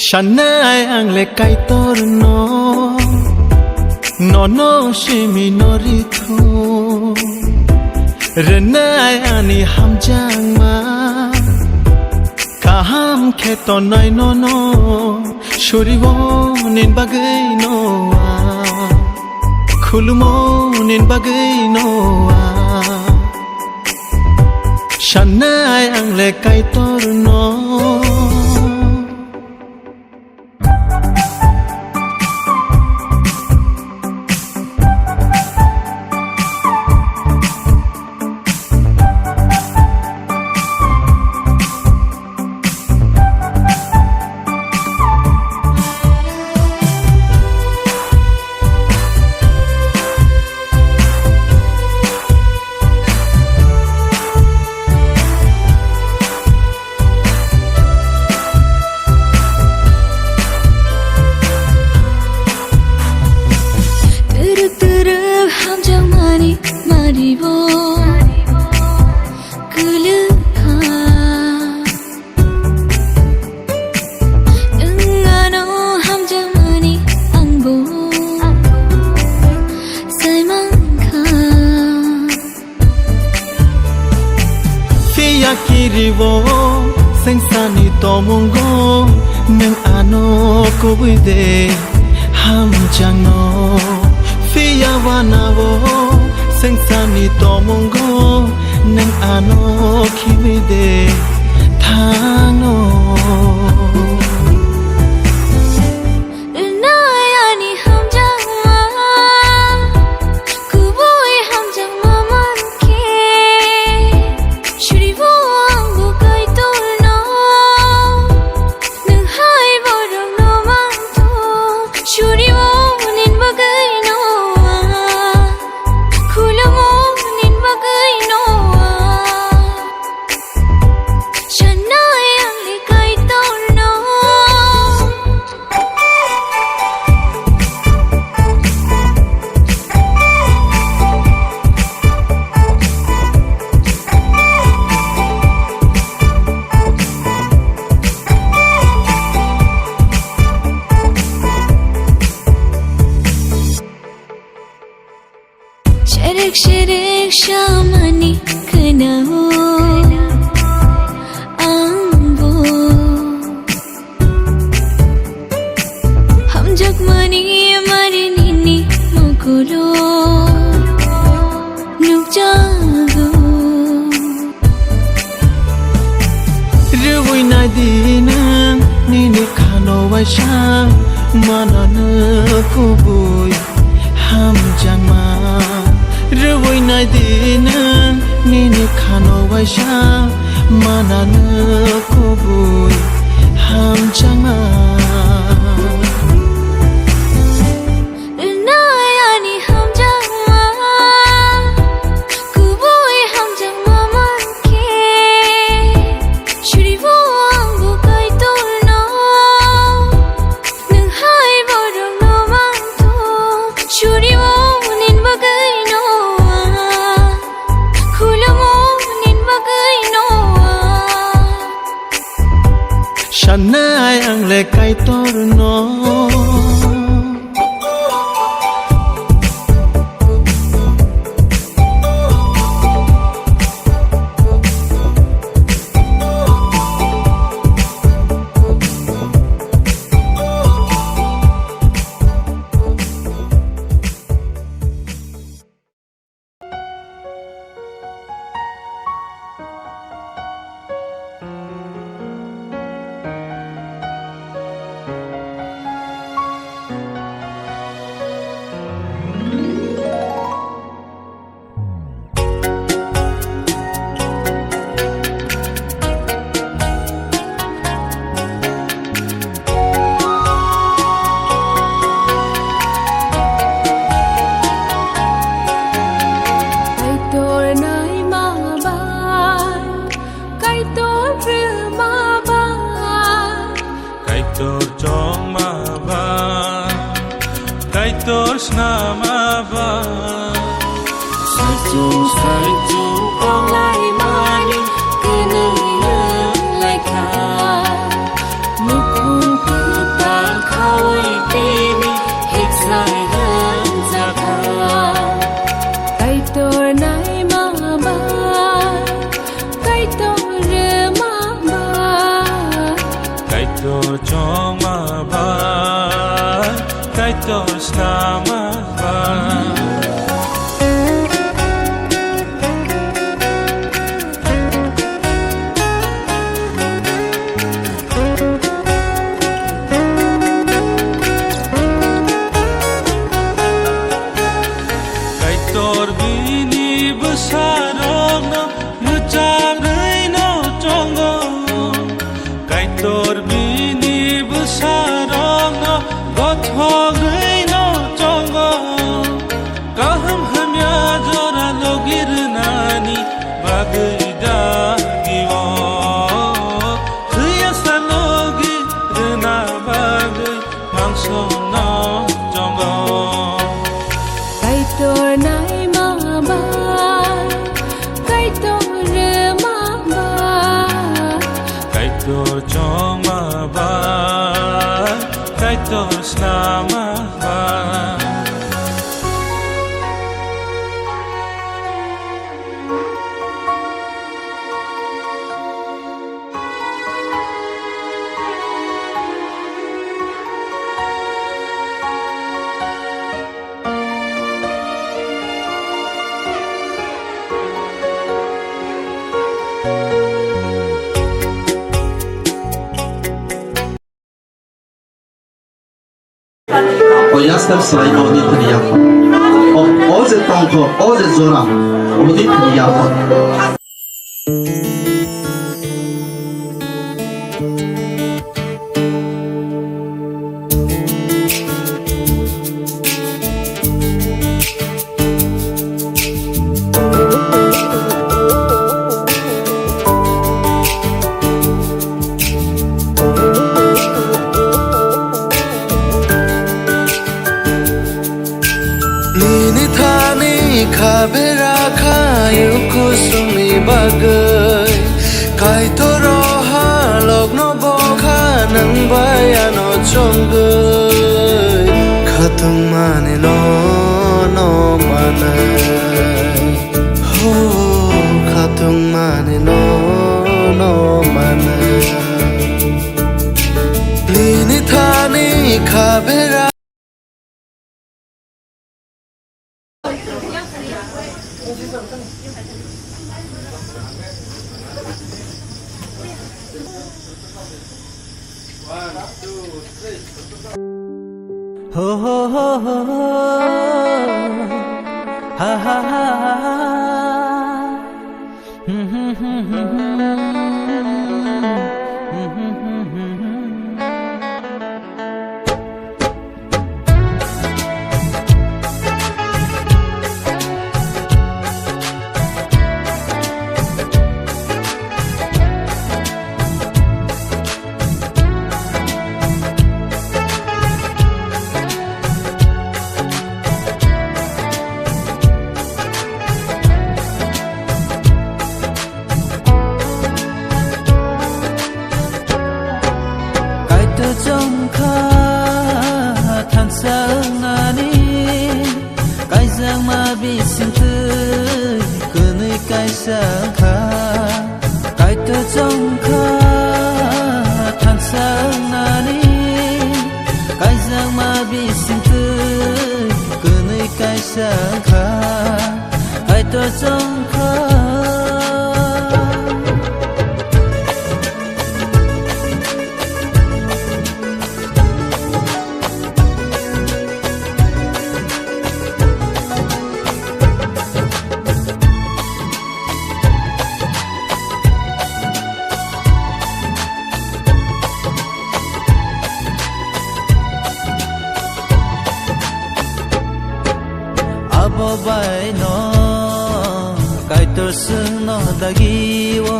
ฉันน่าอังเลไกตอร์นอชิมินอริทูเรน่าอันนี้ห้ามจังมาข้าห้ามแค่ตอนไหนโนชูริวนินบักไอโนคุลโมนินบักไอโนฉันน่าอังเลไกตอร์นอKirivo sengsani tomongo nang ano ko buide ham jangno fiya wanavo sengsani tomongo nang ano kibide thano Shirik shamani kanao ambo ham jagmani marinini mukulo nukjago ruwi nadina nini khano waisha manana kuboy ham jangma Ruwi nadina nini khano waisha manana kuboy ham jangmaฉันน่าอังเลไกตอร์นอSajung con lại mani cứ nơi lại khá nụ hôn cứ 또 정마봐 가이또 스나마봐 Kaitor bini besarong yucarai no chongo Kaitor bini besarong gothogai no chongo Kaham hamya jora logir nani bagai dagiwo Khya salogi rena bagai mangso no chongo Kaitor nai ma ba Kaitor ma ba Kaitor choma ba Kaitor snama ba Jestem slajma odnietny jako. Oze tanko, oze zora, odnietny jako. Khabera khayu kusumi bagai Kaitor ha logno bokha nang bayano chonggai Khatung mane no manai Ho khatung mane no manai Lini thani khabera Ho ho ho ho ha ha ha Jongkha than sang nani kai giang ma bi sim tươi kunui kai sang kha kai to jongkha than sang nani kai giang ma bi sim tươi kunui kai sang kha kai to jongkha bai no Kaitor sung no dagiwo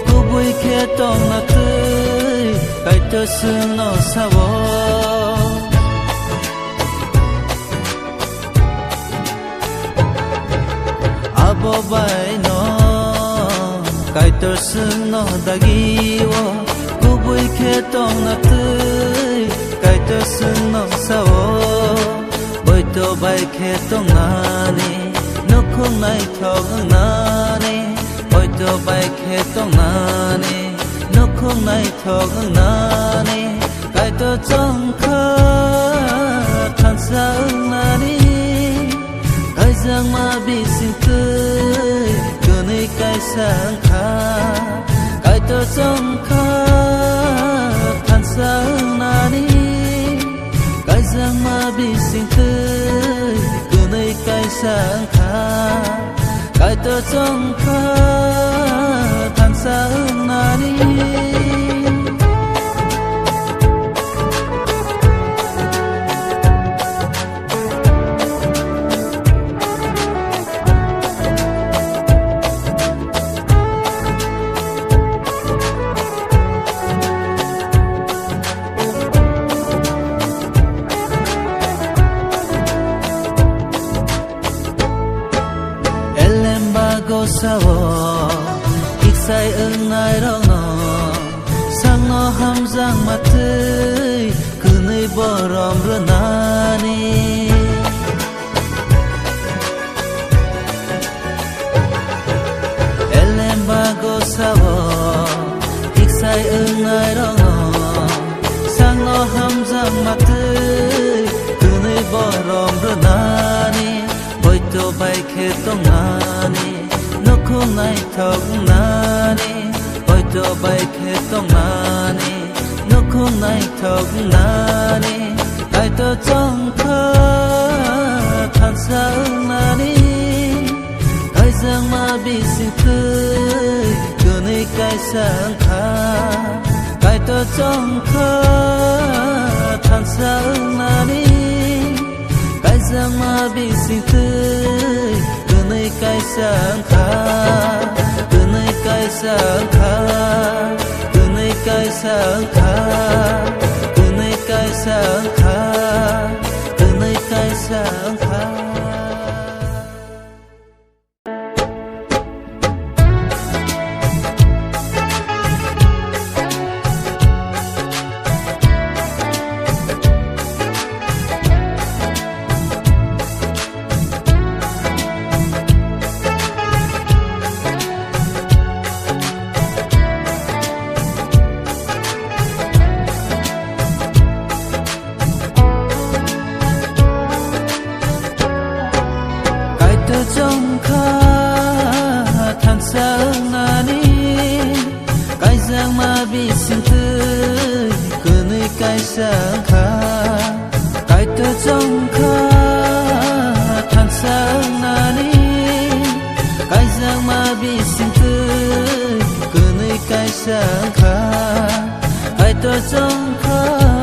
kubui khe tong na tui Kaitor sung no sawo abo bai no Kaitor sung no dagiwo kubui khe tong na tui Kaitor sung no sawo to bai khe tong nani nukhung nai thog nani oi to bai khe tong nani nukhung nai thog nani trong khơ than sáng nani cái giang mà bị sinh tươi cứ nơi cái sáng khá cái tơ trong khơ than sáng nani cái giang mà bị sinh tươi cứ nơi cái sáng khá cái tơ trong khơ than sáng nani sawo iksai ngai rong no sang no ham jang ma tei kunai borom runani elem bago sawo iksai ngai rong no sang no ham jang ma tei kunai borom runani boito bai khe tong nani không nay thọc nani ôi cho bay khé tông nani nó không nay thọc nani ai to trong khơ than sáng nani ai giang mà bị sinh tươi cứ nơi cái sáng khá ai to trong khơ than sáng nani ai giang mà bị sinh tươi nơi cái sáng khá từ nơi cái sáng khá từ nơi cái sáng khá từ nơi cái sáng khá từ nơi cái sáng khá trong khá than sáng nani cái giang mà bị sinh tươi cứ nơi cái sáng khá cái tơ trong khá than sáng nani cái giang mà bị sinh tươi cứ nơi cái sáng khá cái tơ trong khá